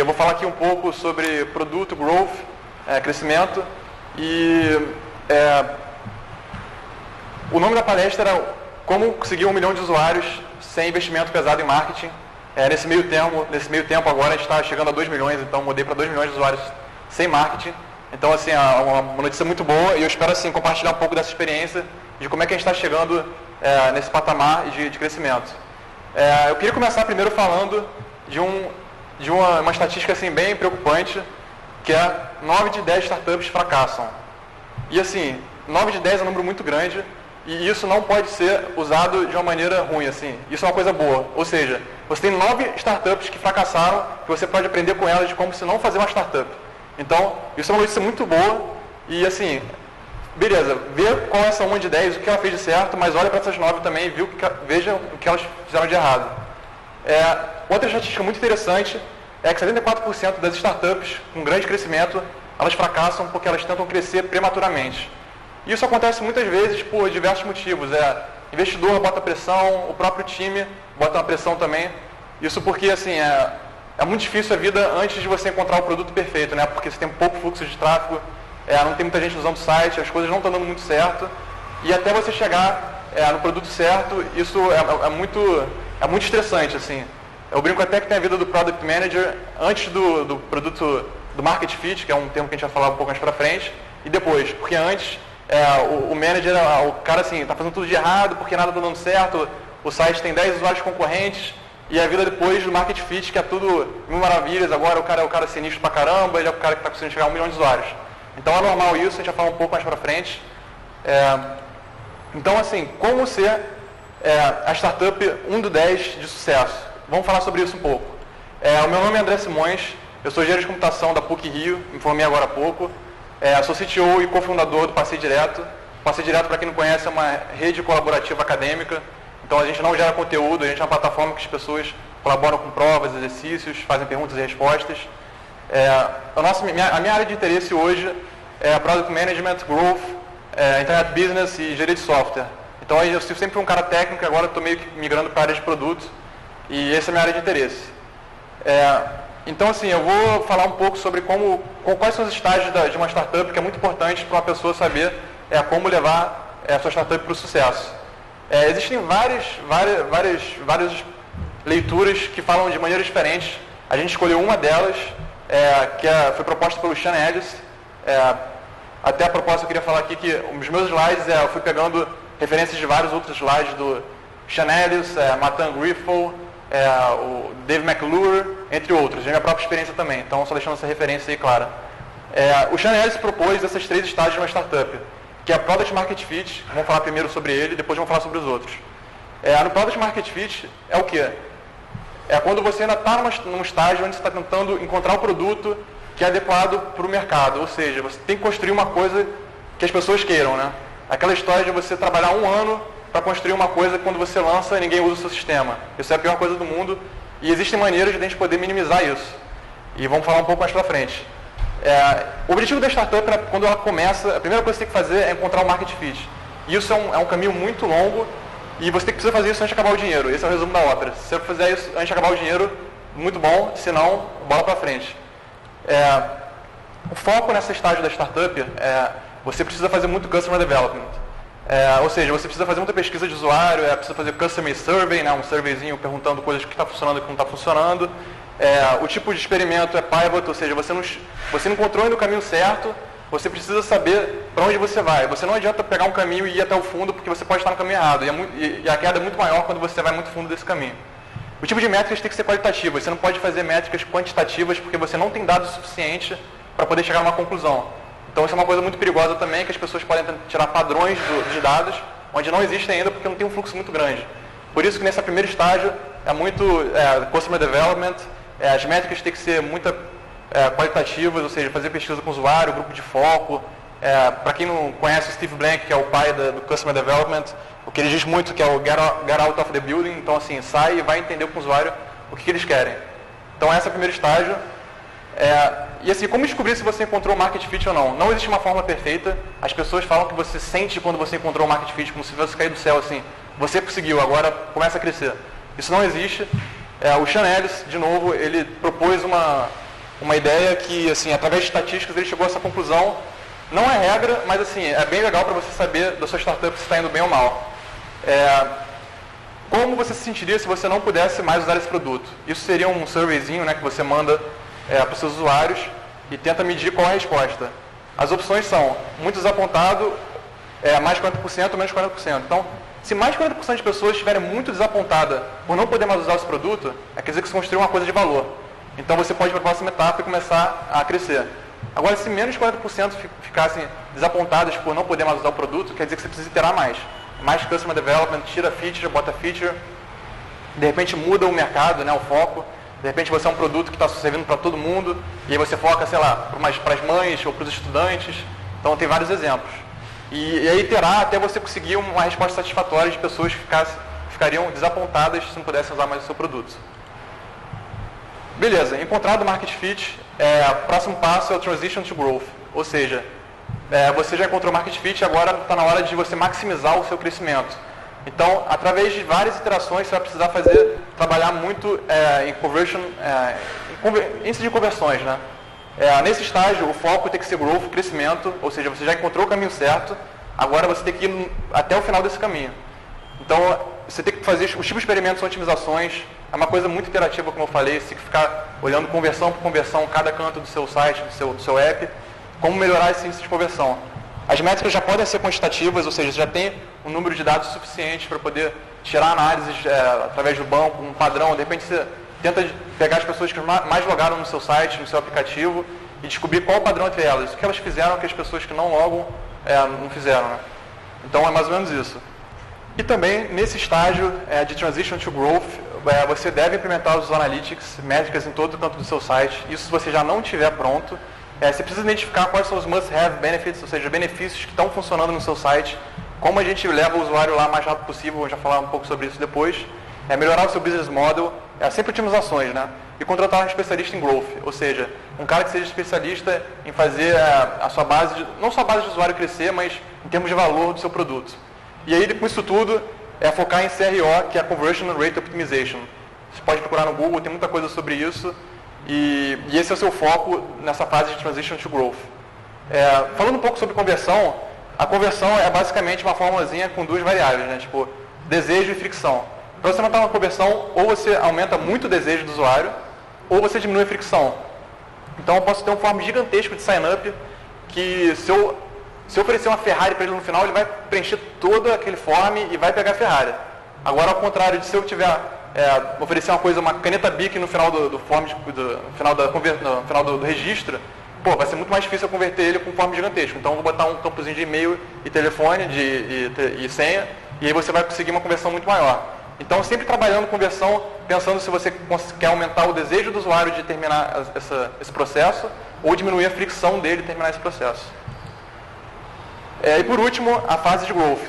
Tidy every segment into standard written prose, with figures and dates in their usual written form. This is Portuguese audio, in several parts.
eu vou falar aqui um pouco sobre produto, growth, crescimento. E o nome da palestra era Como conseguir 1 milhão de usuários sem investimento pesado em marketing. Nesse meio tempo agora a gente está chegando a 2 milhões, então mudei para 2 milhões de usuários sem marketing. Então, assim, é uma notícia muito boa e eu espero, assim, compartilhar um pouco dessa experiência de como é que a gente está chegando nesse patamar de crescimento. Eu queria começar primeiro falando de uma estatística, assim, bem preocupante, que é 9 de 10 startups fracassam. E, assim, 9 de 10 é um número muito grande e isso não pode ser usado de uma maneira ruim, assim. Isso é uma coisa boa. Ou seja, você tem 9 startups que fracassaram, que você pode aprender com elas de como se não fazer uma startup. Então, isso é uma notícia muito boa e, assim, beleza, vê qual é essa 1 de 10, o que ela fez de certo, mas olha para essas 9 também e veja o que elas fizeram de errado. Outra estatística muito interessante é que 74% das startups com grande crescimento, elas fracassam porque elas tentam crescer prematuramente. Isso acontece muitas vezes por diversos motivos. Investidor bota pressão, o próprio time bota uma pressão também. Isso porque, assim, é muito difícil a vida antes de você encontrar o produto perfeito, né? Porque você tem pouco fluxo de tráfego, não tem muita gente usando o site, as coisas não estão dando muito certo. E até você chegar no produto certo, isso é muito estressante, assim. Eu brinco até que tem a vida do Product Manager antes do produto, do Market Fit, que é um termo que a gente vai falar um pouco mais pra frente, e depois. Porque antes, o manager, o cara, assim, está fazendo tudo de errado porque nada está dando certo, o site tem 10 usuários concorrentes, e a vida depois do Market Fit, que é tudo mil maravilhas, agora o cara é o cara sinistro pra caramba, ele é o cara que está conseguindo chegar a 1 milhão de usuários. Então é normal isso, a gente vai falar um pouco mais pra frente. Então, assim, como ser a startup 1 do 10 de sucesso? Vamos falar sobre isso um pouco. O meu nome é André Simões, eu sou engenheiro de computação da PUC Rio, me formei agora há pouco. Sou CTO e cofundador do Passei Direto. Passei Direto, para quem não conhece, é uma rede colaborativa acadêmica. Então a gente não gera conteúdo, a gente é uma plataforma que as pessoas colaboram com provas, exercícios, fazem perguntas e respostas. A minha área de interesse hoje é Product Management, Growth, Internet Business e engenharia de software. Então eu sempre fui um cara técnico e agora estou meio que migrando para a área de produto. E essa é a minha área de interesse. Então, assim, eu vou falar um pouco sobre quais são os estágios de uma startup, que é muito importante para uma pessoa saber como levar a sua startup para o sucesso. Existem várias leituras que falam de maneiras diferentes. A gente escolheu uma delas, que foi proposta pelo Sean Ellis. Até a proposta eu queria falar aqui que os meus slides, eu fui pegando referências de vários outros slides do Sean Ellis, Matan Griffel, o Dave McClure, entre outros, a minha própria experiência também, então só deixando essa referência aí clara. O Sean Ellis propôs esses 3 estágios de uma startup, que é Product Market Fit, vamos falar primeiro sobre ele, depois vamos falar sobre os outros. No Product Market Fit é o quê? É quando você ainda está num estágio onde você está tentando encontrar o produto que é adequado para o mercado, ou seja, você tem que construir uma coisa que as pessoas queiram, né? Aquela história de você trabalhar 1 ano para construir uma coisa que quando você lança ninguém usa o seu sistema. Isso é a pior coisa do mundo e existem maneiras de a gente poder minimizar isso. E vamos falar um pouco mais para frente. O objetivo da startup, quando ela começa, a primeira coisa que você tem que fazer é encontrar o market fit. E isso é um caminho muito longo e você precisa fazer isso antes de acabar o dinheiro. Esse é o resumo da ópera. Se você fizer isso antes de acabar o dinheiro, muito bom, se não, bola para frente. O foco nessa estágio da startup você precisa fazer muito customer development. Ou seja, você precisa fazer muita pesquisa de usuário, precisa fazer customer survey, né, um surveyzinho perguntando coisas que está funcionando e que não está funcionando. O tipo de experimento é pivot, ou seja, você não encontrou ainda o caminho certo, você precisa saber para onde você vai. Você não adianta pegar um caminho e ir até o fundo, porque você pode estar no caminho errado. E a queda é muito maior quando você vai muito fundo desse caminho. O tipo de métricas tem que ser qualitativas. Você não pode fazer métricas quantitativas, porque você não tem dados suficientes para poder chegar a uma conclusão. Então isso é uma coisa muito perigosa também, que as pessoas podem tirar padrões de dados, onde não existem ainda, porque não tem um fluxo muito grande. Por isso que nesse primeiro estágio é muito customer development, as métricas têm que ser muito qualitativas, ou seja, fazer pesquisa com o usuário, grupo de foco. Para quem não conhece o Steve Blank, que é o pai do customer development, o que ele diz muito que é o get out of the building, então assim, sai e vai entender com o usuário o que eles querem. Então esse é o primeiro estágio. E assim, como descobrir se você encontrou o market fit ou não? Não existe uma fórmula perfeita. As pessoas falam que você sente quando você encontrou o market fit, como se fosse cair do céu, assim. Você conseguiu, agora começa a crescer. Isso não existe. O Sean Ellis, de novo, ele propôs uma ideia que, assim, através de estatísticas, ele chegou a essa conclusão. Não é regra, mas assim, é bem legal para você saber da sua startup se está indo bem ou mal. Como você se sentiria se você não pudesse mais usar esse produto? Isso seria um surveyzinho, né, que você manda para os seus usuários e tenta medir qual é a resposta. As opções são muito desapontado, mais 40% ou menos 40%. Então, se mais de 40% de pessoas estiverem muito desapontadas por não poder mais usar esse produto, quer dizer que você construiu uma coisa de valor. Então, você pode ir para a próxima etapa e começar a crescer. Agora, se menos de 40% ficassem desapontadas por não poder mais usar o produto, quer dizer que você precisa iterar mais. Mais customer development, tira feature, bota feature, de repente muda o mercado, né, o foco. De repente você é um produto que está servindo para todo mundo, e aí você foca, sei lá, para as mães ou para os estudantes. Então tem vários exemplos. E aí iterar até você conseguir uma resposta satisfatória de pessoas que ficariam desapontadas se não pudessem usar mais o seu produto. Beleza, encontrado o Market Fit, o próximo passo é o Transition to Growth. Ou seja, você já encontrou o Market Fit, agora está na hora de você maximizar o seu crescimento. Então, através de várias iterações, você vai precisar trabalhar muito em conversion, índice de conversões, né? Nesse estágio, o foco tem que ser growth, crescimento, ou seja, você já encontrou o caminho certo, agora você tem que ir até o final desse caminho. Então, você tem que fazer os tipos de experimentos são otimizações, é uma coisa muito interativa, como eu falei, você tem que ficar olhando conversão por conversão, cada canto do seu site, do seu app, como melhorar esse índice de conversão. As métricas já podem ser quantitativas, ou seja, você já tem um número de dados suficiente para poder tirar análises através do banco, um padrão. De repente você tenta pegar as pessoas que mais logaram no seu site, no seu aplicativo, e descobrir qual o padrão entre elas. O que elas fizeram que as pessoas que não logam não fizeram. Né? Então é mais ou menos isso. E também, nesse estágio de Transition to Growth, você deve implementar os Analytics, métricas em todo o canto do seu site. Isso se você já não estiver pronto. Você precisa identificar quais são os must-have benefits, ou seja, benefícios que estão funcionando no seu site, como a gente leva o usuário lá o mais rápido possível, vou já falar um pouco sobre isso depois, melhorar o seu business model, sempre otimizações, né? E contratar um especialista em growth, ou seja, um cara que seja especialista em fazer a sua base, não só a base de usuário crescer, mas em termos de valor do seu produto. E aí, com isso tudo, focar em CRO, que é a Conversion Rate Optimization. Você pode procurar no Google, tem muita coisa sobre isso. E esse é o seu foco nessa fase de Transition to Growth. Falando um pouco sobre conversão, a conversão é basicamente uma formulazinha com duas variáveis, né? Tipo, desejo e fricção. Para você aumentar uma conversão, ou você aumenta muito o desejo do usuário, ou você diminui a fricção. Então eu posso ter um form gigantesco de sign-up, que se eu oferecer uma Ferrari para ele no final, ele vai preencher todo aquele form e vai pegar a Ferrari. Agora, ao contrário de se eu tiver oferecer uma caneta BIC no final do form, no final do registro, vai ser muito mais difícil eu converter ele com um form gigantesco. Então, eu vou botar um campozinho de e-mail e telefone e senha, e aí você vai conseguir uma conversão muito maior. Então, sempre trabalhando conversão, pensando se você quer aumentar o desejo do usuário de terminar esse processo, ou diminuir a fricção dele de terminar esse processo. E por último, a fase de growth.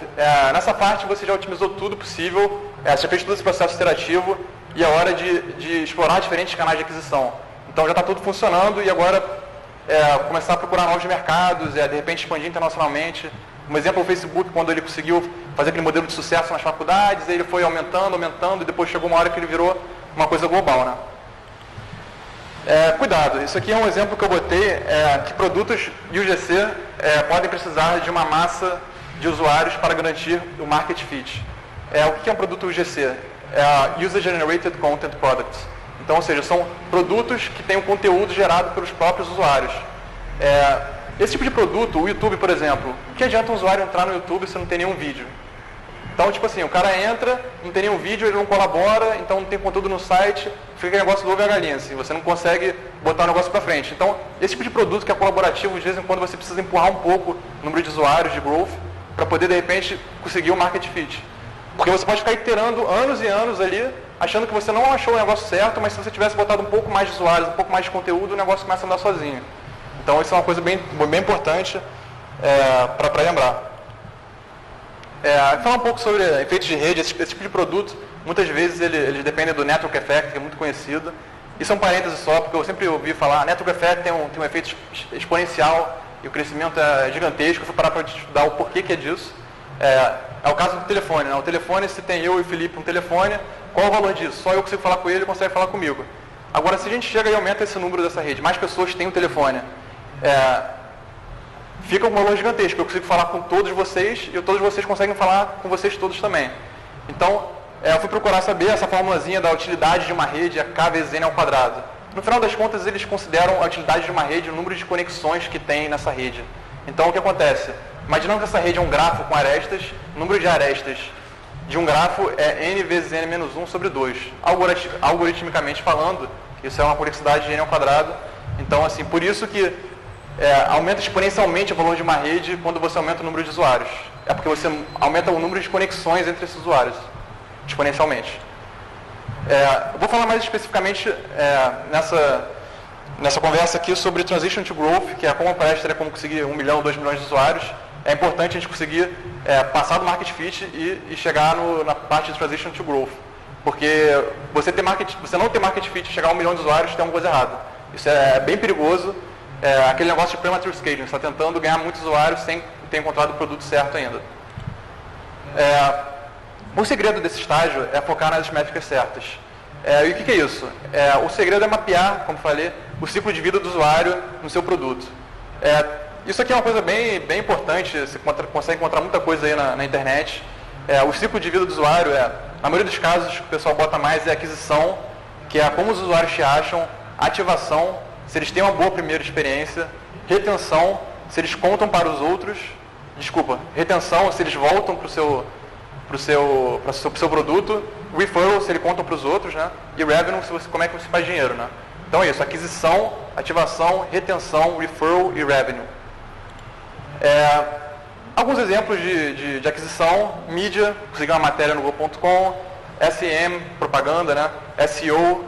Nessa parte você já otimizou tudo possível, você já fez todo esse processo iterativo e é hora de explorar diferentes canais de aquisição. Então já está tudo funcionando e agora começar a procurar novos mercados, de repente expandir internacionalmente. Um exemplo é o Facebook, quando ele conseguiu fazer aquele modelo de sucesso nas faculdades, ele foi aumentando e depois chegou uma hora que ele virou uma coisa global, né? Cuidado, isso aqui é um exemplo que eu botei, que produtos UGC podem precisar de uma massa de usuários para garantir o market fit. O que é um produto UGC? User Generated Content Products. Então, ou seja, são produtos que têm um conteúdo gerado pelos próprios usuários. Esse tipo de produto, o YouTube, por exemplo, o que adianta um usuário entrar no YouTube se não tem nenhum vídeo? Então, tipo assim, o cara entra, não tem nenhum vídeo, ele não colabora, então não tem conteúdo no site, fica negócio do ovo e a galinha, assim, você não consegue botar o negócio para frente. Então, esse tipo de produto que é colaborativo, de vez em quando você precisa empurrar um pouco o número de usuários, de growth, para poder, de repente, conseguir o market fit. Porque você pode ficar iterando anos e anos ali, achando que você não achou o negócio certo, mas se você tivesse botado um pouco mais de usuários, um pouco mais de conteúdo, o negócio começa a andar sozinho. Então, isso é uma coisa bem importante para lembrar. Falar um pouco sobre efeitos de rede, esse tipo de produto, muitas vezes eles dependem do Network Effect, que é muito conhecido. Isso é um parêntese só, porque eu sempre ouvi falar, Network Effect tem um efeito exponencial e o crescimento é gigantesco. Eu fui parar para estudar o porquê que é disso. É o caso do telefone, né? O telefone, se tem eu e o Felipe um telefone, qual é o valor disso? Só eu consigo falar com ele, ele consegue falar comigo. Agora, se a gente chega e aumenta esse número dessa rede, mais pessoas têm um telefone, fica um valor gigantesco. Eu consigo falar com todos vocês e todos vocês conseguem falar com vocês todos também. Então, eu fui procurar saber essa formulazinha da utilidade de uma rede, a K vezes N ao quadrado. No final das contas, eles consideram a utilidade de uma rede o número de conexões que tem nessa rede. Então, o que acontece? Imaginando que essa rede é um grafo com arestas, o número de arestas de um grafo é n vezes n menos 1 sobre 2. Algoritmicamente falando, isso é uma complexidade de n ao quadrado. Então, assim, por isso que aumenta exponencialmente o valor de uma rede quando você aumenta o número de usuários. É porque você aumenta o número de conexões entre esses usuários, exponencialmente. Eu vou falar mais especificamente nessa conversa aqui sobre Transition to Growth, que é como palestra, como conseguir 1 milhão, 2 milhões de usuários. É importante a gente conseguir passar do Market Fit e chegar na parte de Transition to Growth. Porque você não ter Market Fit e chegar a 1 milhão de usuários tem alguma coisa errada. Isso é bem perigoso. Aquele negócio de premature scaling, você está tentando ganhar muitos usuários sem ter encontrado o produto certo ainda. O segredo desse estágio é focar nas métricas certas. E o que é isso? O segredo é mapear, como falei, o ciclo de vida do usuário no seu produto. Isso aqui é uma coisa bem importante, você consegue encontrar muita coisa aí na internet. O ciclo de vida do usuário na maioria dos casos, o que o pessoal bota mais é aquisição, que é como os usuários te acham, ativação, se eles têm uma boa primeira experiência, retenção, se eles contam para os outros, retenção, se eles voltam para o seu produto, referral, se eles contam para os outros, né? E revenue, como é que você faz dinheiro, né? Então é isso, aquisição, ativação, retenção, referral e revenue. Alguns exemplos de aquisição: mídia, conseguir uma matéria no Go.com, SEM, propaganda, né? SEO,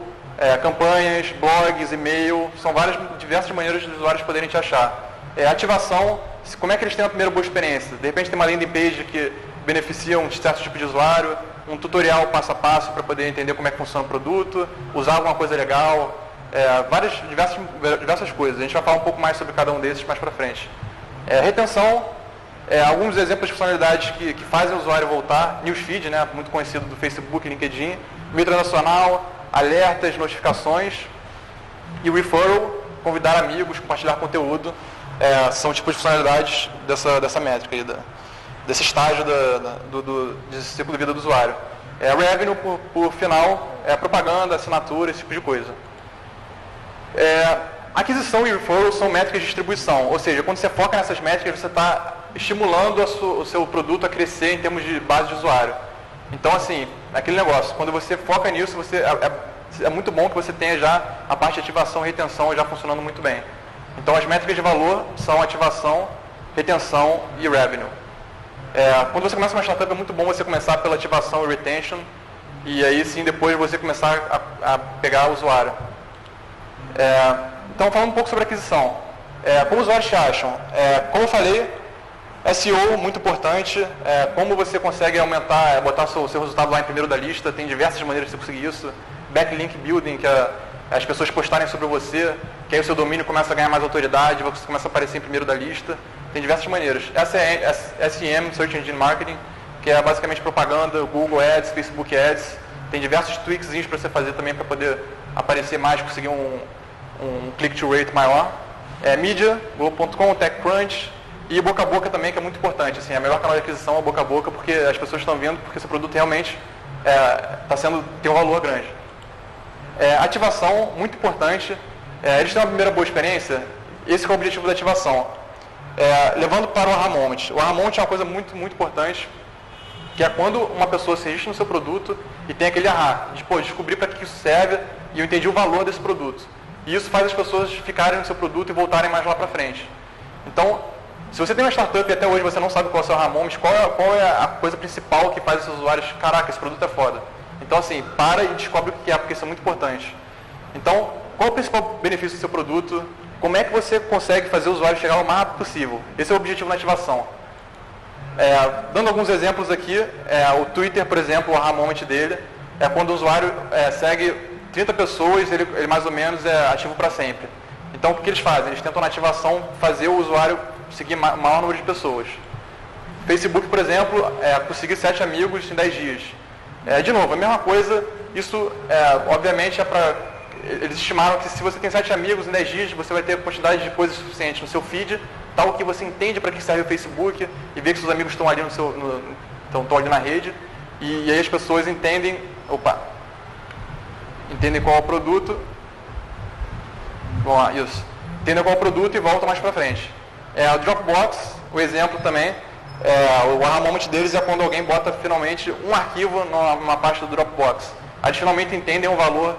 campanhas, blogs, e-mail, são diversas maneiras de os usuários poderem te achar. Ativação, como é que eles têm a primeira boa experiência? De repente tem uma landing page que beneficia um certo tipo de usuário, um tutorial passo a passo para poder entender como é que funciona o produto, usar alguma coisa legal, diversas coisas. A gente vai falar um pouco mais sobre cada um desses mais para frente. Retenção, alguns exemplos de funcionalidades que fazem o usuário voltar: newsfeed, né, muito conhecido do Facebook e LinkedIn, mídia transacional, alertas, notificações, e referral, convidar amigos, compartilhar conteúdo, são tipos de funcionalidades dessa métrica aí, desse estágio de ciclo de vida do usuário. Revenue, por final, propaganda, assinatura, esse tipo de coisa. Aquisição e referral são métricas de distribuição, ou seja, quando você foca nessas métricas, você está estimulando o seu produto a crescer em termos de base de usuário. Então, assim, aquele negócio, quando você foca nisso, é muito bom que você tenha já a parte de ativação e retenção já funcionando muito bem. Então, as métricas de valor são ativação, retenção e revenue. Quando você começa uma startup, é muito bom você começar pela ativação e retention, e aí sim, depois você começar a pegar o usuário. Então, falando um pouco sobre aquisição. Como os usuários te acham? Como eu falei, SEO, muito importante. Como você consegue aumentar, botar o seu resultado lá em primeiro da lista, tem diversas maneiras de você conseguir isso. Backlink building, que as pessoas postarem sobre você, que aí o seu domínio começa a ganhar mais autoridade, você começa a aparecer em primeiro da lista. Tem diversas maneiras. SEM, Search Engine Marketing, que é basicamente propaganda, Google Ads, Facebook Ads. Tem diversos tweakzinhos para você fazer também para poder aparecer mais, conseguir um click-to-rate maior. Mídia, Go.com, TechCrunch, e boca a boca também, que é muito importante. Assim, a melhor canal de aquisição é boca a boca, porque as pessoas estão vendo, porque seu produto realmente tem um valor grande. Ativação, muito importante. Eles têm uma primeira boa experiência, esse é o objetivo da ativação. Levando para o aha moment. O aha moment é uma coisa muito, muito importante, que é quando uma pessoa se registra no seu produto e tem aquele aha, de descobrir para que isso serve e eu entendi o valor desse produto. E isso faz as pessoas ficarem no seu produto e voltarem mais lá para frente. Então, se você tem uma startup e até hoje você não sabe qual é o seu aha moment, qual é a coisa principal que faz os seus usuários, caraca, esse produto é foda. Então, assim, para e descobre o que é, porque isso é muito importante. Então, qual é o principal benefício do seu produto? Como é que você consegue fazer o usuário chegar o mais rápido possível? Esse é o objetivo na ativação. Dando alguns exemplos aqui, o Twitter, por exemplo, o aha moment dele é quando o usuário segue 30 pessoas, ele mais ou menos é ativo para sempre. Então, o que eles fazem? Eles tentam na ativação fazer o usuário seguir o maior número de pessoas. Facebook, por exemplo, conseguir 7 amigos em 10 dias. De novo, a mesma coisa, isso obviamente eles estimaram que se você tem 7 amigos em 10 dias, você vai ter quantidade de coisas suficiente no seu feed, tal que você entende para que serve o Facebook e vê que seus amigos estão ali estão ali na rede, e aí as pessoas entendem qual é o produto. Vamos lá, isso. Entendem qual é o produto e voltam mais para frente. O Dropbox, o exemplo também, o aha moment deles é quando alguém bota finalmente um arquivo numa pasta do Dropbox. Eles finalmente entendem o valor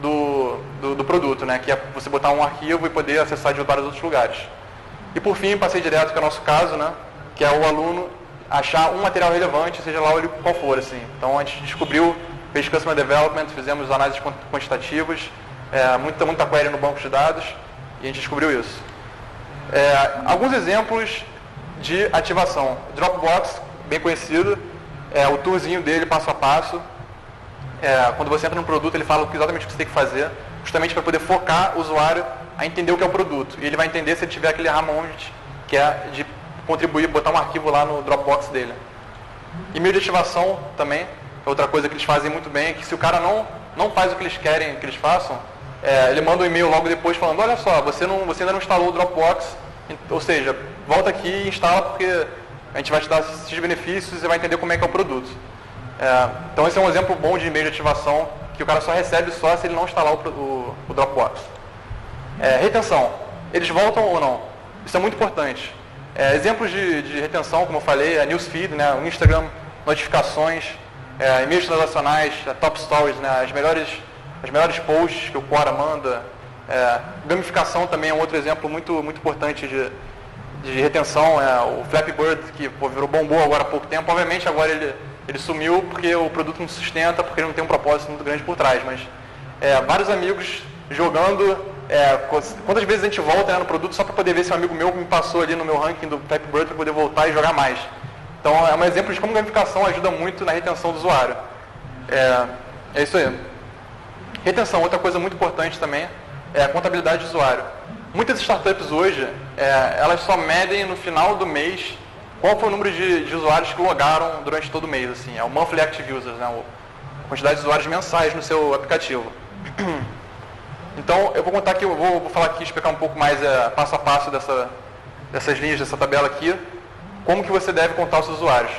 do produto, né? Que é você botar um arquivo e poder acessar de vários outros lugares. E por fim, passei direto, que é o nosso caso, né? Que é o aluno achar um material relevante, seja lá qual for, assim. Então a gente descobriu, fez Customer Development, fizemos análises quantitativas, muita query no banco de dados, e a gente descobriu isso. Alguns exemplos de ativação. Dropbox, bem conhecido, o tourzinho dele passo a passo. Quando você entra no produto, ele fala exatamente o que você tem que fazer, justamente para poder focar o usuário a entender o que é o produto. E ele vai entender se ele tiver aquele aha moment, que é de contribuir, botar um arquivo lá no Dropbox dele. E-mail de ativação também, que é outra coisa que eles fazem muito bem, é que se o cara não faz o que eles querem que eles façam, ele manda um e-mail logo depois falando, olha só, você ainda não instalou o Dropbox, ou seja, volta aqui e instala porque a gente vai te dar esses benefícios e você vai entender como é que é o produto. Então esse é um exemplo bom de e-mail de ativação, que o cara só recebe se ele não instalar o Dropbox. Retenção. Eles voltam ou não? Isso é muito importante. Exemplos de retenção, como eu falei, newsfeed, né, o Instagram, notificações, e-mails transacionais, top stories, né, as melhores posts que o Quora manda. Gamificação também é um outro exemplo muito importante de retenção. O Flappy Bird, que virou bombou agora há pouco tempo. Obviamente agora ele sumiu porque o produto não se sustenta, porque ele não tem um propósito muito grande por trás. Mas vários amigos jogando. Quantas vezes a gente volta, né, no produto só para poder ver se um amigo meu me passou ali no meu ranking do Flappy Bird para poder voltar e jogar mais. Então é um exemplo de como a gamificação ajuda muito na retenção do usuário. É isso aí. Retenção, outra coisa muito importante também, é a contabilidade de usuário. Muitas startups hoje, elas só medem no final do mês qual foi o número de usuários que logaram durante todo o mês. Assim, é o Monthly Active Users, né, a quantidade de usuários mensais no seu aplicativo. Então, eu vou contar aqui, eu vou falar aqui, explicar um pouco mais passo a passo dessas linhas, dessa tabela aqui, como que você deve contar os seus usuários.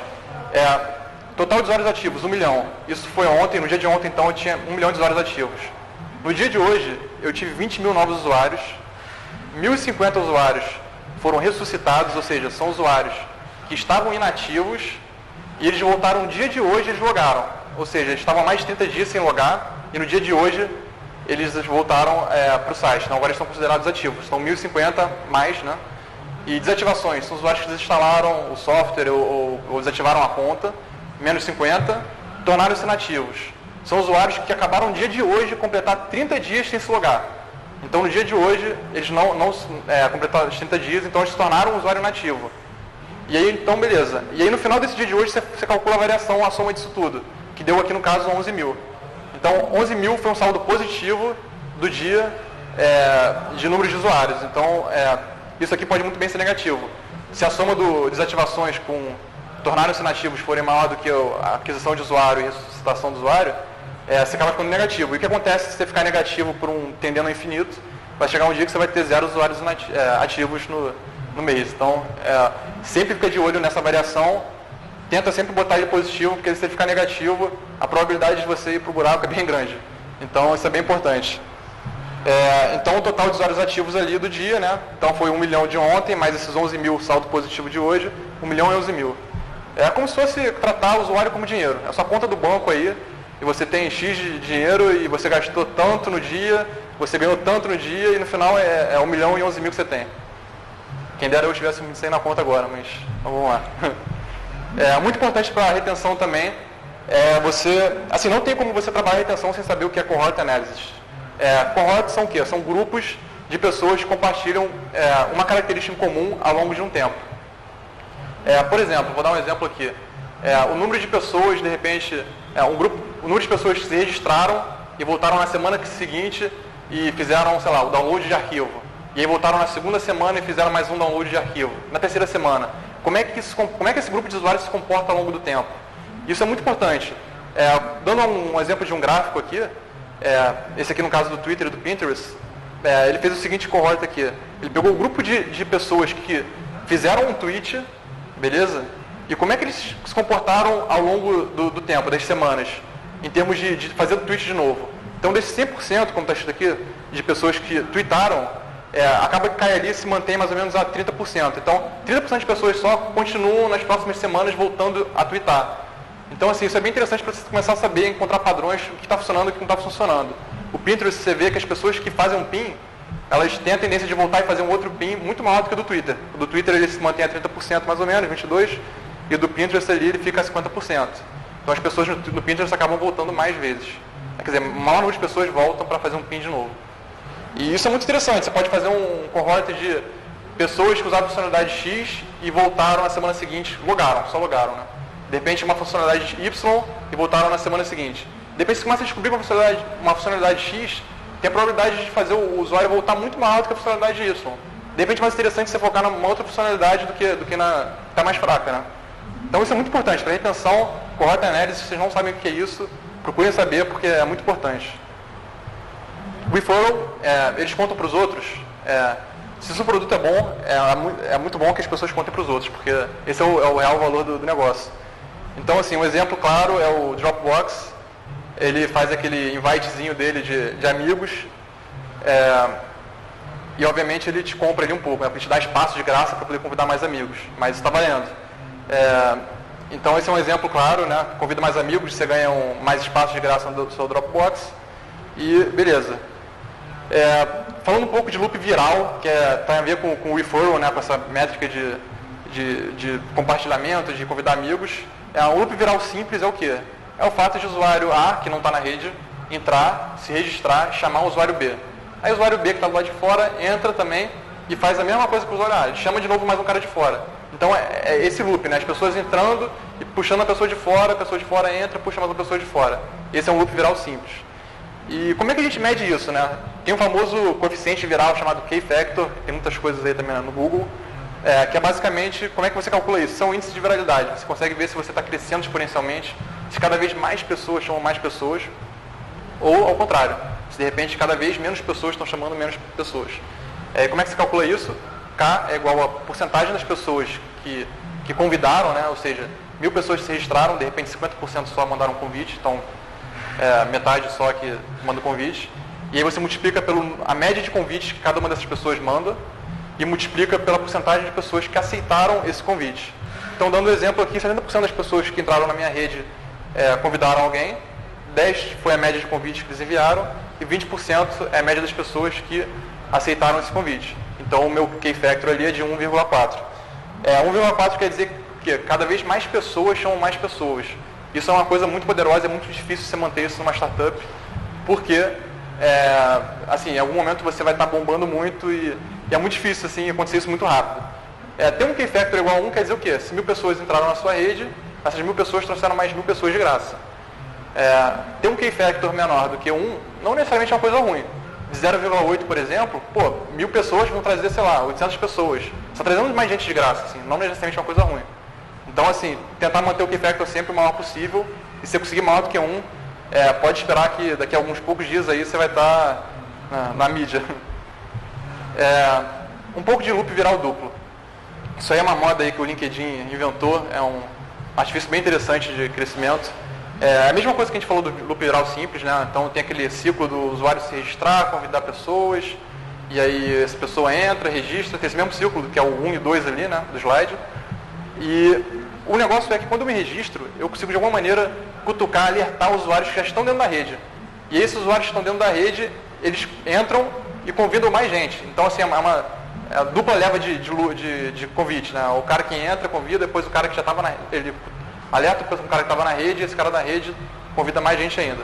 Total de usuários ativos, 1 milhão. Isso foi ontem, no dia de ontem, então, eu tinha 1 milhão de usuários ativos. No dia de hoje, eu tive 20 mil novos usuários, 1.050 usuários foram ressuscitados, ou seja, são usuários que estavam inativos e eles voltaram no dia de hoje, eles logaram. Ou seja, eles estavam há mais de 30 dias sem logar e no dia de hoje eles voltaram para o site. Então agora eles estão considerados ativos. São 1.050 mais, né? E desativações, são usuários que desinstalaram o software ou desativaram a conta, menos 50, tornaram-se inativos. São usuários que acabaram no dia de hoje de completar 30 dias sem se logar. Então no dia de hoje eles não completaram os 30 dias, então eles se tornaram um usuário inativo. E aí, então, beleza. E aí no final desse dia de hoje você calcula a variação, a soma disso tudo, que deu aqui no caso 11 mil. Então 11 mil foi um saldo positivo do dia de número de usuários. Então isso aqui pode muito bem ser negativo. Se a soma de desativações com tornaram-se inativos forem maior do que a aquisição de usuário e ressuscitação do usuário, você acaba ficando negativo. E o que acontece se você ficar negativo tendendo ao infinito? Vai chegar um dia que você vai ter 0 usuários ativos no mês. Então, sempre fica de olho nessa variação, tenta sempre botar ele positivo, porque se você ficar negativo, a probabilidade de você ir para o buraco é bem grande. Então, isso é bem importante. Então, o total de usuários ativos ali do dia, né? Então, foi 1 milhão de ontem, mais esses 11 mil saldo positivo de hoje, 1 milhão e 11 mil. É como se fosse tratar o usuário como dinheiro. É a sua conta do banco aí, e você tem X de dinheiro e você gastou tanto no dia, você ganhou tanto no dia e no final é 1 milhão e 11 mil que você tem. Quem dera eu tivesse isso aí na conta agora, mas vamos lá. Muito importante para a retenção também, assim, não tem como você trabalhar a retenção sem saber o que é cohort analysis. Cohorts são o quê? São grupos de pessoas que compartilham uma característica em comum ao longo de um tempo. Por exemplo, vou dar um exemplo aqui. O número de pessoas, de repente, o número de pessoas que se registraram e voltaram na semana seguinte e fizeram, sei lá, o download de arquivo. E aí voltaram na segunda semana e fizeram mais um download de arquivo. Na terceira semana. Como é que esse grupo de usuários se comporta ao longo do tempo? Isso é muito importante. Dando um exemplo de um gráfico aqui, esse aqui no caso do Twitter e do Pinterest, ele fez o seguinte cohort aqui. Ele pegou um grupo de pessoas que fizeram um tweet, beleza? E como é que eles se comportaram ao longo do tempo, das semanas, em termos de fazer o tweet de novo. Então, desses 100%, como está escrito aqui, de pessoas que tweetaram, acaba que cai ali e se mantém mais ou menos a 30%. Então, 30% de pessoas só continuam nas próximas semanas voltando a tweetar. Então, assim, isso é bem interessante para você começar a saber, encontrar padrões, o que está funcionando e o que não está funcionando. O Pinterest, você vê que as pessoas que fazem um pin, elas têm a tendência de voltar e fazer um outro pin muito maior do que o do Twitter. O do Twitter ele se mantém a 30% mais ou menos, 22%, e o do Pinterest ali ele fica a 50%. Então as pessoas no Pinterest acabam voltando mais vezes. Quer dizer, o maior número de pessoas voltam para fazer um pin de novo. E isso é muito interessante. Você pode fazer um cohort de pessoas que usaram a funcionalidade X e voltaram na semana seguinte, só logaram, né? De repente uma funcionalidade Y e voltaram na semana seguinte. De repente você começa a descobrir uma funcionalidade X, tem a probabilidade de fazer o usuário voltar muito maior do que a funcionalidade Y. De repente é mais interessante você focar numa outra funcionalidade do que na que está mais fraca, né? Então isso é muito importante. Para retenção, cohort analysis, se vocês não sabem o que é isso, procurem saber porque é muito importante. Referral, eles contam para os outros. Se o seu produto é bom, é muito bom que as pessoas contem para os outros, porque esse é o real valor do negócio. Então, assim, um exemplo claro é o Dropbox. Ele faz aquele invitezinho dele de amigos. E, obviamente, ele te compra ali um pouco, né, para te dar espaço de graça para poder convidar mais amigos. Mas isso está valendo. Então, esse é um exemplo claro, né? Convida mais amigos, você ganha mais espaço de graça no seu Dropbox. E, beleza. Falando um pouco de loop viral, que tem a ver com o referral, né, com essa métrica de compartilhamento, de convidar amigos. Um loop viral simples é o quê? É o fato de o usuário A, que não está na rede, entrar, se registrar, chamar o usuário B. Aí o usuário B, que está do lado de fora, entra também e faz a mesma coisa que o usuário A. Ele chama de novo mais um cara de fora. Então é esse loop, né? As pessoas entrando e puxando a pessoa de fora entra, puxa mais uma pessoa de fora. Esse é um loop viral simples. E como é que a gente mede isso, né? Tem um famoso coeficiente viral chamado K-factor, tem muitas coisas aí também no Google, que é basicamente, como é que você calcula isso? São índices de viralidade. Você consegue ver se você está crescendo exponencialmente, se cada vez mais pessoas chamam mais pessoas, ou ao contrário, se de repente cada vez menos pessoas estão chamando menos pessoas. Como é que você calcula isso? K é igual a porcentagem das pessoas que convidaram, né? Ou seja, 1000 pessoas se registraram, de repente 50% só mandaram um convite, então metade só que manda o convite. E aí você multiplica a média de convites que cada uma dessas pessoas manda e multiplica pela porcentagem de pessoas que aceitaram esse convite. Então, dando um exemplo aqui, 70% das pessoas que entraram na minha rede convidaram alguém, 10% foi a média de convites que eles enviaram e 20% é a média das pessoas que aceitaram esse convite. Então, o meu K-factor ali é de 1,4. 1,4 quer dizer que cada vez mais pessoas chamam mais pessoas. Isso é uma coisa muito poderosa, é muito difícil você manter isso numa startup, porque, assim, em algum momento você vai estar bombando muito e é muito difícil, assim, acontecer isso muito rápido. Ter um K-factor igual a 1 quer dizer o quê? Se 1000 pessoas entraram na sua rede, essas 1000 pessoas trouxeram mais 1000 pessoas de graça. Ter um K-factor menor do que 1 não necessariamente é uma coisa ruim. De 0,8, por exemplo, 1000 pessoas vão trazer, sei lá, 800 pessoas. Você está trazendo mais gente de graça, assim, não necessariamente é uma coisa ruim. Então, assim, tentar manter o K-factor sempre o maior possível, e se você conseguir maior do que 1, pode esperar que daqui a alguns poucos dias aí você vai estar na mídia. Um pouco de loop viral duplo. Isso aí é uma moda aí que o LinkedIn inventou, é um artifício bem interessante de crescimento. A mesma coisa que a gente falou do loop viral simples, né? Então tem aquele ciclo do usuário se registrar, convidar pessoas, e aí essa pessoa entra, registra, tem esse mesmo ciclo que é o 1 e 2 ali, né, do slide. E o negócio é que quando eu me registro, eu consigo de alguma maneira cutucar, alertar os usuários que já estão dentro da rede. E esses usuários que estão dentro da rede, eles entram e convidam mais gente. Então, assim, é uma dupla leva de convite, né? O cara que entra, convida, depois o cara que já estava na rede, ele alerta o cara que estava na rede, e esse cara da rede convida mais gente ainda.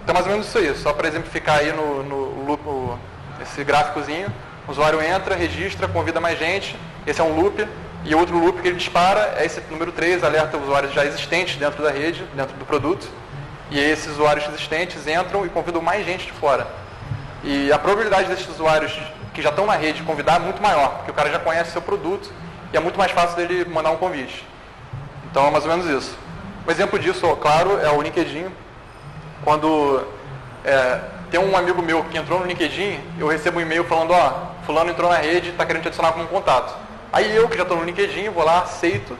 Então, mais ou menos isso aí. Só para exemplificar aí no loop, esse gráficozinho. O usuário entra, registra, convida mais gente. Esse é um loop. E outro loop que ele dispara é esse número 3, alerta usuários já existentes dentro da rede, dentro do produto. E esses usuários existentes entram e convidam mais gente de fora. E a probabilidade desses usuários que já estão na rede convidar é muito maior, porque o cara já conhece seu produto e é muito mais fácil dele mandar um convite. Então é mais ou menos isso. Um exemplo disso, claro, é o LinkedIn. quando tem um amigo meu que entrou no LinkedIn, eu recebo um e-mail falando, fulano entrou na rede, está querendo te adicionar como contato. Aí eu, que já estou no LinkedIn, vou lá, aceito,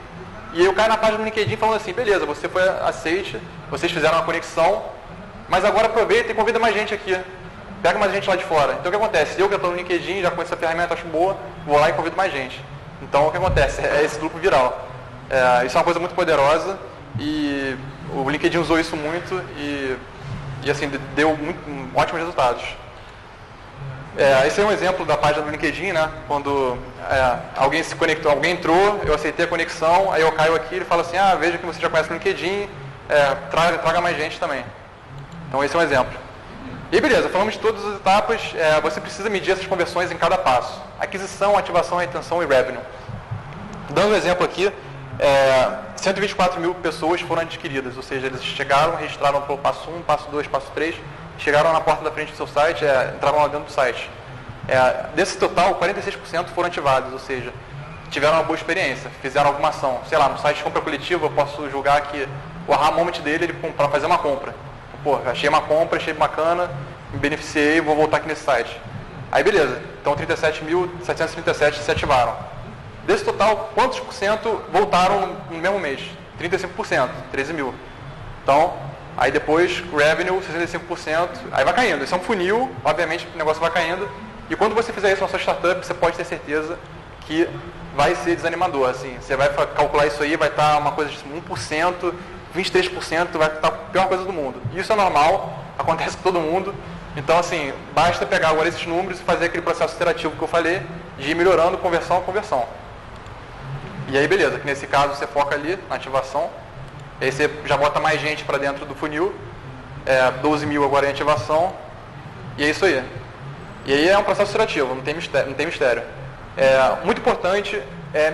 e eu caio na página do LinkedIn falando assim, beleza, você foi aceite, vocês fizeram uma conexão, mas agora aproveita e convida mais gente aqui. Pega mais gente lá de fora. Então o que acontece? Eu que estou no LinkedIn, já conheço essa ferramenta, acho boa, vou lá e convido mais gente. Então o que acontece? É esse duplo viral. Isso é uma coisa muito poderosa e o LinkedIn usou isso muito e assim, deu ótimos resultados. Esse é um exemplo da página do LinkedIn, né? Quando alguém se conectou, alguém entrou, eu aceitei a conexão, aí eu caio aqui e ele fala assim, veja que você já conhece o LinkedIn, traga mais gente também. Então esse é um exemplo. E beleza, falamos de todas as etapas, você precisa medir essas conversões em cada passo. Aquisição, ativação, retenção e revenue. Dando um exemplo aqui, 124 mil pessoas foram adquiridas, ou seja, eles chegaram, registraram para o passo 1, passo 2, passo 3, chegaram na porta da frente do seu site, entraram lá dentro do site. Desse total, 46% foram ativados, ou seja, tiveram uma boa experiência, fizeram alguma ação. Sei lá, no site de compra coletiva, eu posso julgar que o aha moment dele para fazer uma compra. Pô, achei uma compra, achei bacana, me beneficiei, vou voltar aqui nesse site. Aí beleza, então 37.737 se ativaram. Desse total, quantos por cento voltaram no mesmo mês? 35%, 13 mil. Então, aí depois, revenue, 65%, aí vai caindo. Isso é um funil, obviamente o negócio vai caindo. E quando você fizer isso na sua startup, você pode ter certeza que vai ser desanimador. Assim, você vai calcular isso aí, vai estar uma coisa de 1%, 23%, vai estar a pior coisa do mundo. Isso é normal, acontece com todo mundo. Então, assim, basta pegar agora esses números e fazer aquele processo iterativo que eu falei, de ir melhorando conversão a conversão. E aí, beleza, que nesse caso você foca ali na ativação, aí você já bota mais gente para dentro do funil, 12 mil agora em ativação, e é isso aí. E aí é um processo iterativo, não tem mistério. Muito importante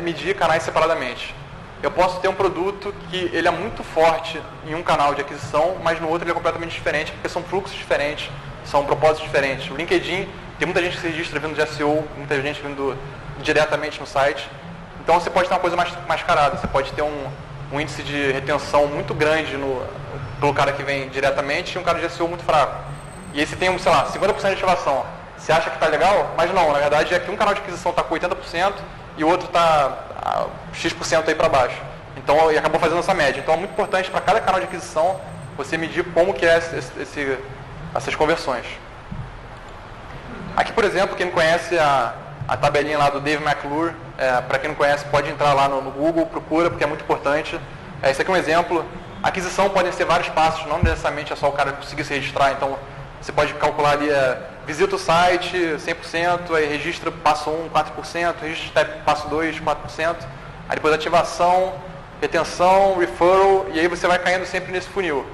medir canais separadamente. Eu posso ter um produto que ele é muito forte em um canal de aquisição, mas no outro ele é completamente diferente, porque são fluxos diferentes, são propósitos diferentes. O LinkedIn, tem muita gente que se registra vindo de SEO, muita gente vindo diretamente no site. Então você pode ter uma coisa mais mascarada, você pode ter um índice de retenção muito grande pelo cara que vem diretamente e um cara de SEO muito fraco. E aí você tem, sei lá, 50% de ativação. Você acha que está legal? Mas não, na verdade é que um canal de aquisição está com 80% e o outro está X% aí para baixo. Então, e acabou fazendo essa média. Então é muito importante para cada canal de aquisição você medir como que é essas conversões. Aqui, por exemplo, quem não conhece a tabelinha lá do Dave McClure, para quem não conhece, pode entrar lá no Google, procura, porque é muito importante. Esse aqui é um exemplo. Aquisição podem ser vários passos, não necessariamente é só o cara conseguir se registrar. Então, você pode calcular ali, visita o site 100%, aí registra passo 1, 4%, registra passo 2, 4%, aí depois ativação, retenção, referral, e aí você vai caindo sempre nesse funil.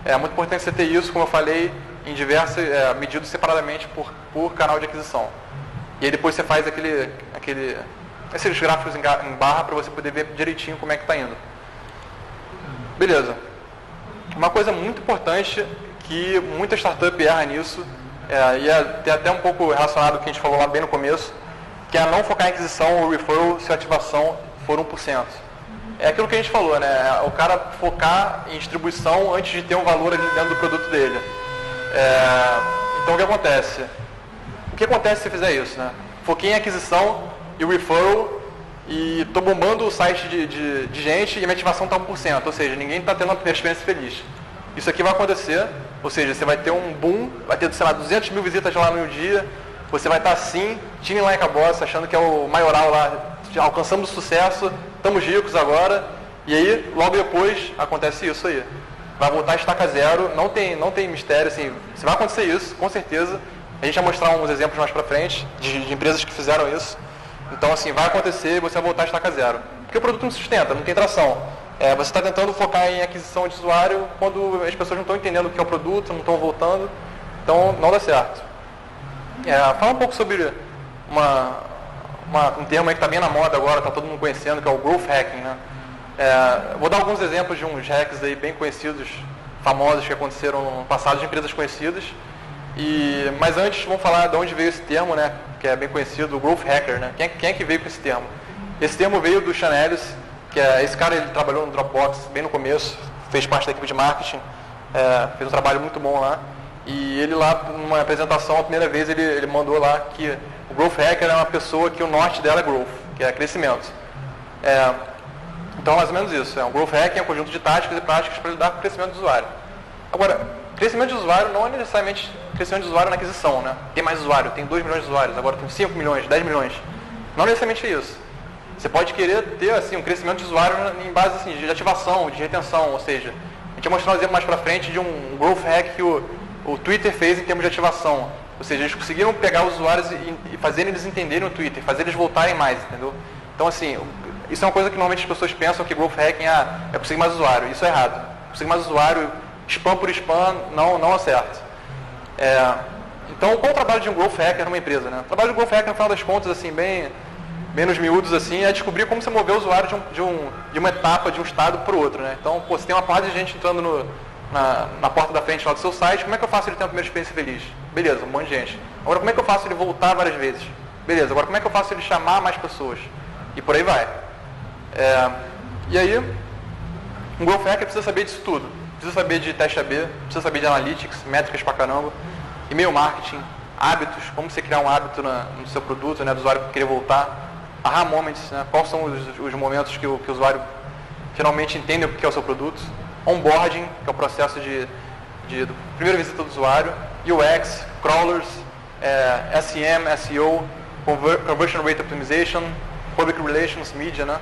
É muito importante você ter isso, como eu falei, em diversos medidos separadamente por canal de aquisição. E aí depois você faz esses gráficos em barra para você poder ver direitinho como é que está indo. Beleza. Uma coisa muito importante que muita startup erra nisso, e é até um pouco relacionado ao que a gente falou lá bem no começo, que é não focar em aquisição ou referral se a ativação for 1%. É aquilo que a gente falou, né? O cara focar em distribuição antes de ter um valor ali dentro do produto dele. Então o que acontece? O que acontece se você fizer isso, né? Foquei em aquisição e referral e estou bombando o site de gente e a minha ativação está 1%, ou seja, ninguém está tendo uma primeira experiência feliz. Isso aqui vai acontecer, ou seja, você vai ter um boom, vai ter, sei lá, 200 mil visitas lá no dia, você vai estar assim, time lá em Caboça, achando que é o maioral lá, já alcançamos sucesso, estamos ricos agora, e aí, logo depois, acontece isso aí. Vai voltar a estaca zero, não tem mistério, assim, se vai acontecer isso, com certeza. A gente vai mostrar uns exemplos mais pra frente, de empresas que fizeram isso. Então, assim, vai acontecer e você vai voltar a estaca zero. Porque o produto não sustenta, não tem tração. Você está tentando focar em aquisição de usuário quando as pessoas não estão entendendo o que é o produto, não estão voltando, então não dá certo. Fala um pouco sobre um termo aí que está bem na moda agora, está todo mundo conhecendo, que é o Growth Hacking, né? Vou dar alguns exemplos de uns hacks aí bem conhecidos, famosos, que aconteceram no passado, de empresas conhecidas. Mas antes, vamos falar de onde veio esse termo, né? Que é bem conhecido, o Growth Hacker, né? Quem é que veio com esse termo? Esse termo veio do Sean Ellis, que esse cara ele trabalhou no Dropbox bem no começo, fez parte da equipe de marketing, fez um trabalho muito bom lá. E ele lá, numa apresentação, a primeira vez, ele mandou lá que o Growth Hacker é uma pessoa que o norte dela é growth, que é crescimento. Então, mais ou menos isso. Um Growth Hacker é um conjunto de táticas e práticas para lidar com o crescimento do usuário. Agora, crescimento de usuário não é necessariamente crescimento de usuário na aquisição, né? Tem mais usuário, tem 2 milhões de usuários, agora tem 5 milhões, 10 milhões. Não necessariamente é isso. Você pode querer ter assim, um crescimento de usuário em base assim, de ativação, de retenção, ou seja, a gente vai mostrar um exemplo mais para frente de um Growth Hack que o Twitter fez em termos de ativação. Ou seja, eles conseguiram pegar os usuários e fazer eles entenderem o Twitter, fazer eles voltarem mais, entendeu? Então, assim, isso é uma coisa que normalmente as pessoas pensam que Growth Hacking é conseguir mais usuário. Isso é errado. Conseguir mais usuário, spam por spam, não é certo. Então, qual o trabalho de um Growth Hacker numa empresa, né? O trabalho de um Growth Hacker, no final das contas, assim, bem nos miúdos, assim, é descobrir como você mover o usuário de uma etapa, de um estado para o outro, né? Então, você tem uma parte de gente entrando na porta da frente lá do seu site, como é que eu faço ele ter uma primeira experiência feliz? Beleza, um monte de gente. Agora, como é que eu faço ele voltar várias vezes? Beleza, agora como é que eu faço ele chamar mais pessoas? E por aí vai. E aí, um Growth Hacker precisa saber disso tudo. Precisa saber de teste AB, precisa saber de analytics, métricas pra caramba, e-mail marketing, hábitos, como você criar um hábito no seu produto, né, do usuário querer voltar, aha moments, né, quais são os momentos que o usuário finalmente entende o que é o seu produto, onboarding, que é o processo de primeira visita do usuário, UX, crawlers, SEM, SEO, Conversion Rate Optimization, Public Relations, Media, né,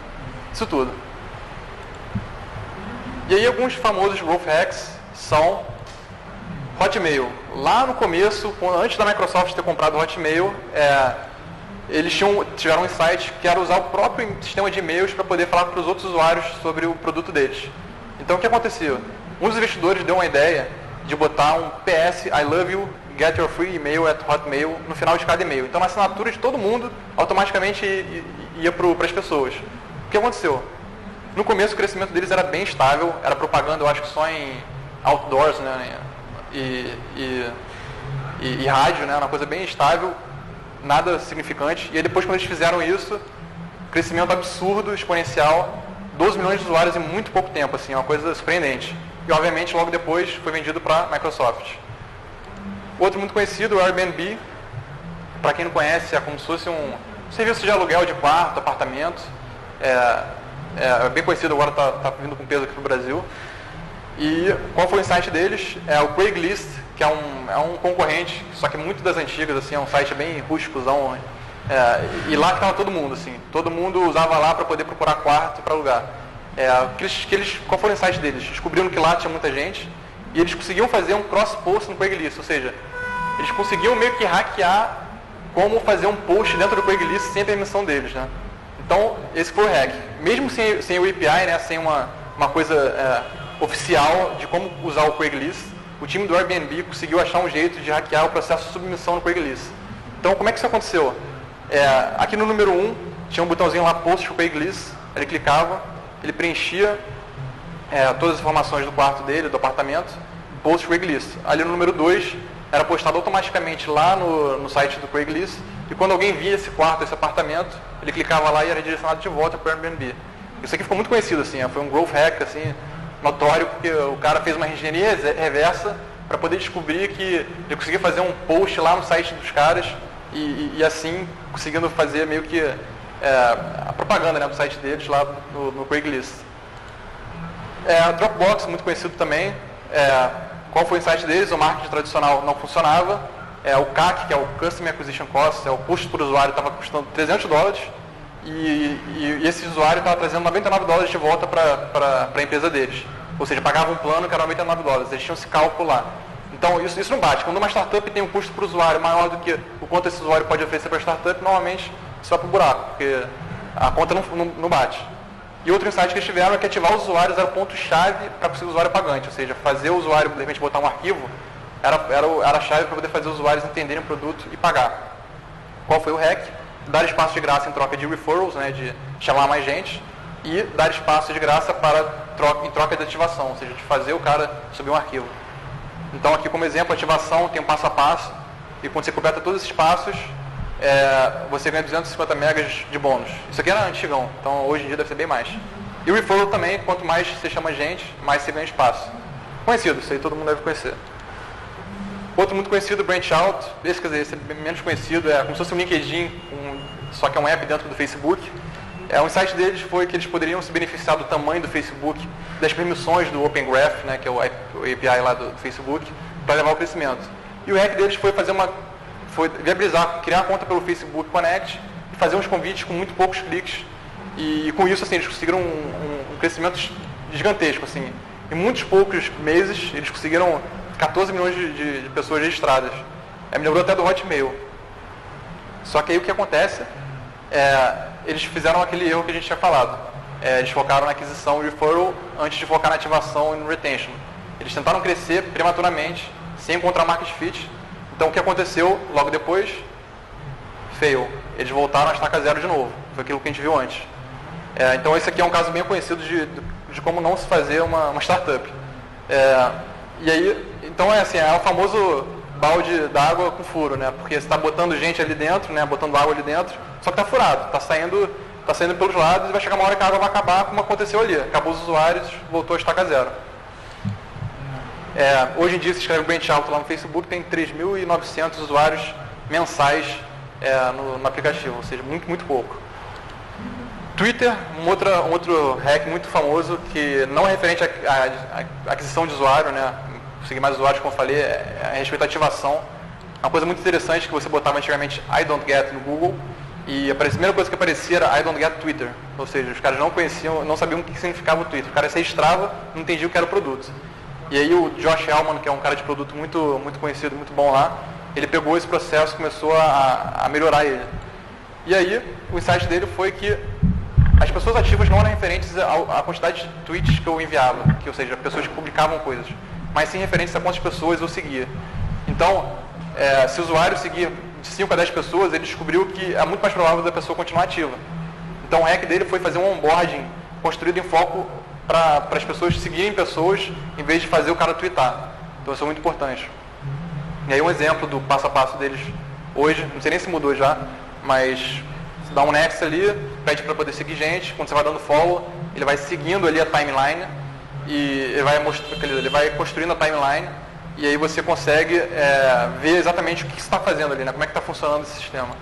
isso tudo. E aí alguns famosos Growth Hacks são Hotmail. Lá no começo, antes da Microsoft ter comprado o Hotmail, eles tiveram um insight que era usar o próprio sistema de e-mails para poder falar para os outros usuários sobre o produto deles. Então o que aconteceu? Um dos investidores deu uma ideia de botar um PS, I love you, get your free email at Hotmail no final de cada e-mail. Então na assinatura de todo mundo, automaticamente ia para as pessoas. O que aconteceu? No começo o crescimento deles era bem estável, era propaganda, eu acho que só em outdoors, né, e rádio, né, uma coisa bem estável, nada significante. E aí depois, quando eles fizeram isso, crescimento absurdo, exponencial, 12 milhões de usuários em muito pouco tempo, assim, é uma coisa surpreendente. E obviamente logo depois foi vendido para a Microsoft. Outro muito conhecido, o Airbnb, para quem não conhece, é como se fosse um serviço de aluguel de quarto, apartamento. É bem conhecido, agora está vindo com peso aqui no Brasil. E qual foi o insight deles? É o Craigslist, que é um concorrente, só que muito das antigas, assim, é um site bem rústicozão. E lá que estava todo mundo, assim, todo mundo usava lá para poder procurar quarto para alugar. Qual foi o insight deles? Descobriram que lá tinha muita gente e eles conseguiam fazer um cross-post no Craigslist, ou seja, eles conseguiam meio que hackear como fazer um post dentro do Craigslist sem a permissão deles, né? Então, esse foi o hack. Mesmo sem o API, né, sem uma coisa oficial de como usar o Craigslist, o time do Airbnb conseguiu achar um jeito de hackear o processo de submissão no Craigslist. Então, como é que isso aconteceu? Aqui no número 1, tinha um botãozinho lá, post para o Craigslist, ele clicava, ele preenchia todas as informações do quarto dele, do apartamento, post Craigslist. Ali no número 2, era postado automaticamente lá no site do Craigslist, e quando alguém via esse quarto, esse apartamento, ele clicava lá e era direcionado de volta para o Airbnb. Isso aqui ficou muito conhecido, assim, foi um growth hack, assim, notório, porque o cara fez uma engenharia reversa para poder descobrir que ele conseguia fazer um post lá no site dos caras e assim conseguindo fazer meio que a propaganda, né, do site deles lá no Craigslist. Dropbox, muito conhecido também. Qual foi o insight deles? O marketing tradicional não funcionava. O CAC, que é o Customer Acquisition Cost, o custo por usuário, estava custando $300 e esse usuário estava trazendo $99 de volta para a empresa deles. Ou seja, pagava um plano que era $99. Eles tinham esse cálculo lá. Então, isso não bate. Quando uma startup tem um custo para o usuário maior do que o quanto esse usuário pode oferecer para a startup, normalmente isso vai para o buraco, porque a conta não bate. E outro insight que eles tiveram é que ativar os usuários era o ponto-chave para conseguir o usuário pagante. Ou seja, fazer o usuário, de repente, botar um arquivo, era a chave para poder fazer os usuários entenderem o produto e pagar. Qual foi o hack? Dar espaço de graça em troca de referrals, né, de chamar mais gente, e dar espaço de graça em troca de ativação, ou seja, de fazer o cara subir um arquivo. Então aqui como exemplo, a ativação tem um passo a passo, e quando você completa todos esses passos, você ganha 250 megas de bônus. Isso aqui era antigão, então hoje em dia deve ser bem mais. E o referral também, quanto mais você chama gente, mais você ganha espaço. Conhecido, isso aí todo mundo deve conhecer. Outro muito conhecido, Branchout, esse, quer dizer, esse é menos conhecido, é como se fosse um LinkedIn, só que é um app dentro do Facebook. O insight deles foi que eles poderiam se beneficiar do tamanho do Facebook, das permissões do Open Graph, né, que é o API lá do Facebook, para levar ao crescimento. E o hack deles foi foi viabilizar, criar uma conta pelo Facebook Connect e fazer uns convites com muito poucos cliques. E com isso, assim, eles conseguiram um crescimento gigantesco, assim. Em muitos poucos meses, eles conseguiram 14 milhões de pessoas registradas. Me lembrou até do Hotmail. Só que aí o que acontece eles fizeram aquele erro que a gente tinha falado. Eles focaram na aquisição e referral antes de focar na ativação e no retention. Eles tentaram crescer prematuramente, sem encontrar market fit. Então o que aconteceu logo depois? Fail. Eles voltaram a estaca zero de novo. Foi aquilo que a gente viu antes. Então esse aqui é um caso bem conhecido de como não se fazer uma startup. E aí, então é o famoso balde d'água com furo, né? Porque você está botando gente ali dentro, né? Botando água ali dentro, só que está furado, está saindo pelos lados e vai chegar uma hora que a água vai acabar, como aconteceu ali. Acabou os usuários, voltou a estaca zero. Hoje em dia se escreve Branchout lá no Facebook, tem 3.900 usuários mensais no aplicativo, ou seja, muito, muito pouco. Twitter, um outro hack muito famoso, que não é referente à aquisição de usuário, né? Conseguir mais usuários, como eu falei, é a respeito da ativação. Uma coisa muito interessante que você botava antigamente I don't get no Google, e a primeira coisa que aparecia era I don't get Twitter. Ou seja, os caras não conheciam, não sabiam o que significava o Twitter. O cara se registrava, não entendia o que era o produto. E aí o Josh Hellman, que é um cara de produto muito, muito conhecido, muito bom lá, ele pegou esse processo e começou a melhorar ele. E aí, o insight dele foi que as pessoas ativas não eram referentes à quantidade de tweets que eu enviava, ou seja, pessoas que publicavam coisas, mas sim referentes a quantas pessoas eu seguia. Então, se o usuário seguir de 5 a 10 pessoas, ele descobriu que é muito mais provável da pessoa continuar ativa. Então, o hack dele foi fazer um onboarding construído em foco para as pessoas seguirem pessoas, em vez de fazer o cara tweetar. Então, isso é muito importante. E aí, um exemplo do passo a passo deles hoje, não sei nem se mudou já, mas você dá um next ali, pede para poder seguir gente, quando você vai dando follow, ele vai seguindo ali a timeline, e ele vai construindo a timeline, e aí você consegue ver exatamente o que você está fazendo ali, né? Como é que está funcionando esse sistema.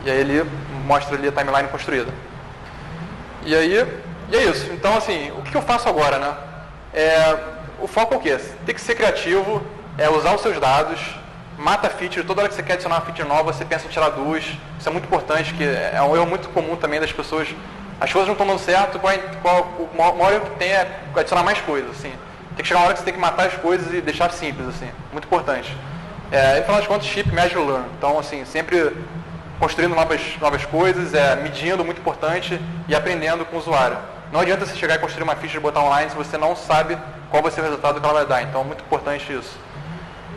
E aí ele mostra ali a timeline construída. E é isso. Então, assim, o que eu faço agora, né? O foco é o quê? Tem que ser criativo, usar os seus dados, mata feature, toda hora que você quer adicionar uma feature nova, você pensa em tirar duas. Isso é muito importante, que é um erro muito comum também das pessoas. As coisas não estão dando certo, o maior erro que tem é adicionar mais coisas, assim. Tem que chegar uma hora que você tem que matar as coisas e deixar simples, assim. Muito importante. E, no final das contas, Ship, Measure, Learn. Então, assim, sempre construindo novas coisas, medindo, muito importante, e aprendendo com o usuário. Não adianta você chegar e construir uma feature e botar online se você não sabe qual vai ser o resultado que ela vai dar. Então, é muito importante isso.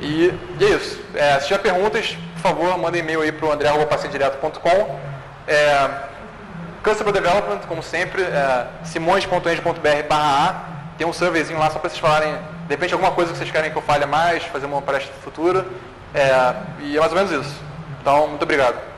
E é isso. Se tiver perguntas, por favor, manda e-mail aí para o andré@passedireto.com. Customer Development, como sempre, simões.eng.br/a. Tem um surveyzinho lá só para vocês falarem, de repente, alguma coisa que vocês querem que eu fale mais, fazer uma palestra futura. E é mais ou menos isso. Então, muito obrigado.